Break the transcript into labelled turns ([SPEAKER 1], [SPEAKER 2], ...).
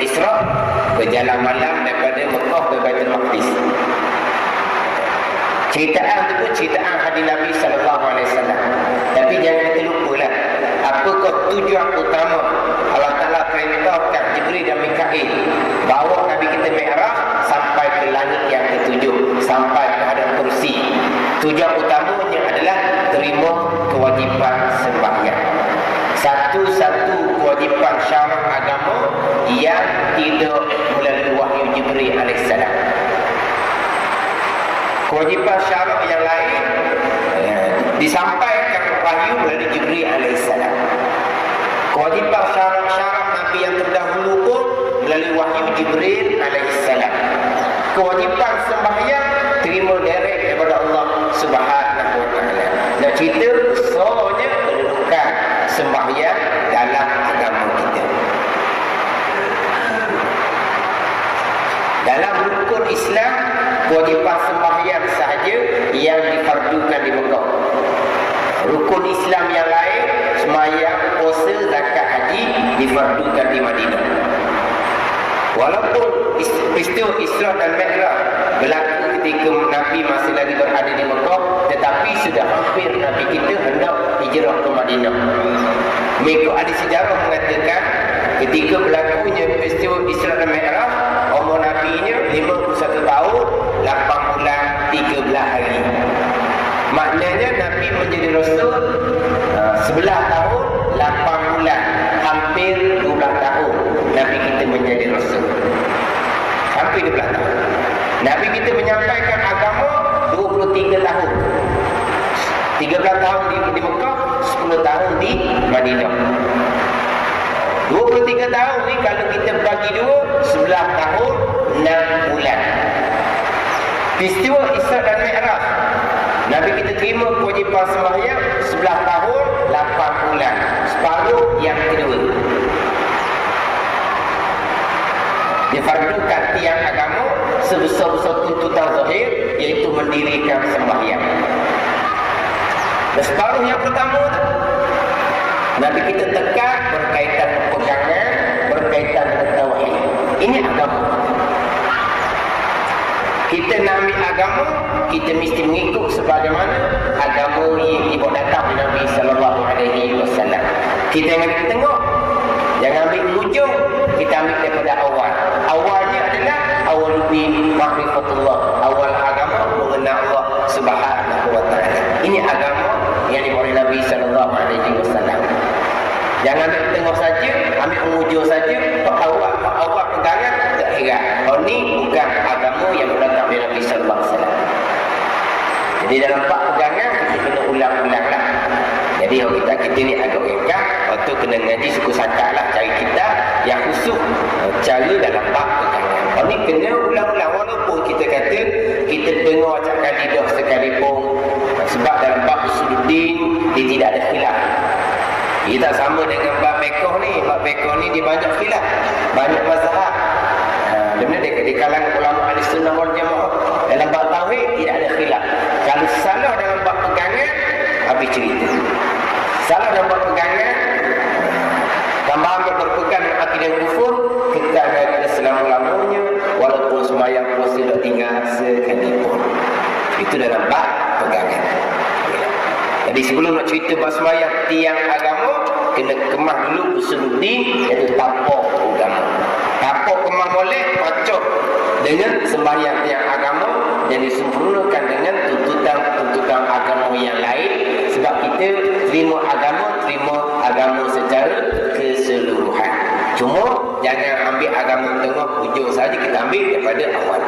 [SPEAKER 1] Isra, berjalan malam daripada Mekah ke Baitul Maqdis. Ceritaan itu pun ceritaan hadis Nabi SAW. Tapi jangan kita lupalah, apakah tujuan utama Allah Ta'ala perintahkan Jibril dan Mikail bawa Nabi kita Mi'raj sampai ke langit yang ketujuh, sampai ke hadap kursi. Tujuan utamanya adalah terima kewajipan sembahyang. Satu-satu kewajipan syarak agama yang tidak melalui wahyu Jibril AS. Kewajipan syarak yang lain disampaikan wahyu melalui Jibril AS. Kewajipan syarak-syarak Nabi yang terdahulu pun melalui wahyu Jibril AS. Kewajipan sembahyang terima direct daripada Allah Subhanahu wa taala. Nak cerita besarnya kedudukan sembahyang dalam agama kita. Dalam rukun Islam, kewajipan sembahyang sahaja yang difardukan di Mekah. Rukun Islam yang lain, sembahyang, puasa, zakat, haji difardukan di Madinah. Walaupun peristiwa Isra dan Mi'raj berlaku ketika Nabi masih lagi berada di Mekah, tetapi sudah hampir Nabi kita hendak hijrah ke Madinah. Mengikut ahli sejarah mengatakan ketika berlakunya peristiwa Isra dan Mi'raj, umur Nabi-nya 51 tahun 8 bulan 13 hari. Maknanya Nabi menjadi Rasul 11 tahun 8 bulan, hampir 12 tahun Nabi kita menjadi Rasul. Hampir 12 tahun. Nabi kita menyampaikan agama 23 tahun. 13 tahun di Mekah, 10 tahun di Madinah. 23 tahun ni kalau kita bagi dua, 11 tahun 6 bulan. Peristiwa Isra dan Mi'raj, Nabi kita terima kewajipan sembahyang 11 tahun 8 bulan, separuh yang kedua. Difardukan tiang agama sebesar-besar tuntutan zahir, iaitu mendirikan sembahyang. Dan separuh yang pertama tu, Nabi kita tekan berkaitan pegangan, berkaitan dengan tauhid. Ini agama. Kita nak ambil agama, kita mesti mengikut sebagaimana agama yang dibawa datang oleh Nabi SAW. Kita jangan tengok, jangan ambil ujung, kita ambil daripada awal. Awalnya adalah awal din ma'rifatullah, awal agama mengenal Allah Subhanahu wa taala. Ini agama yang dibawa oleh Nabi SAW. Jangan ambil tengok saja, ambil ujung saja, awal pegangan, tak heran. Oh, ni bukan agama yang datang dari Nabi SAW. Jadi dalam 4 pegangan kita kena ulang-ulang lah. Jadi kalau kita ni agak ringkas, waktu kena ngaji suku sakat lah, cari kitab yang khusus cara dalam 4 pegangan. Kalau ni kena ulang-ulang, walaupun kita kata kita dengar cakap lidah sekalipun, sebab dalam bab usuluddin dia tidak ada khilaf. Ia tak sama dengan bab fiqh ni. Bab fiqh ni dia banyak khilaf, banyak mazhab. Sebenarnya di kalangan ulama Ahlussunnah wal Jamaah dalam bab tauhid tidak ada khilaf. Kalau salah dalam bab pegangan, habis cerita. Salah dalam bab pegangan, tambahan berpegang akidah kufur, kekal dari selama-lamanya, walaupun sembahyang puasa dah tinggal sekalipun. Itu dalam bab pegangan. Jadi sebelum nak cerita bab sembahyang tiang agama, kena kemah dulu usuluddin, iaitu tapak agama. Tapak kemah boleh cocok dengan sembahyang tiang agama dan disempurnakan dengan tuntutan agama yang lain. Sebab kita terima agama secara keseluruhan. Cuma jangan ambil agama tengah ujung saja, kita ambil daripada awal.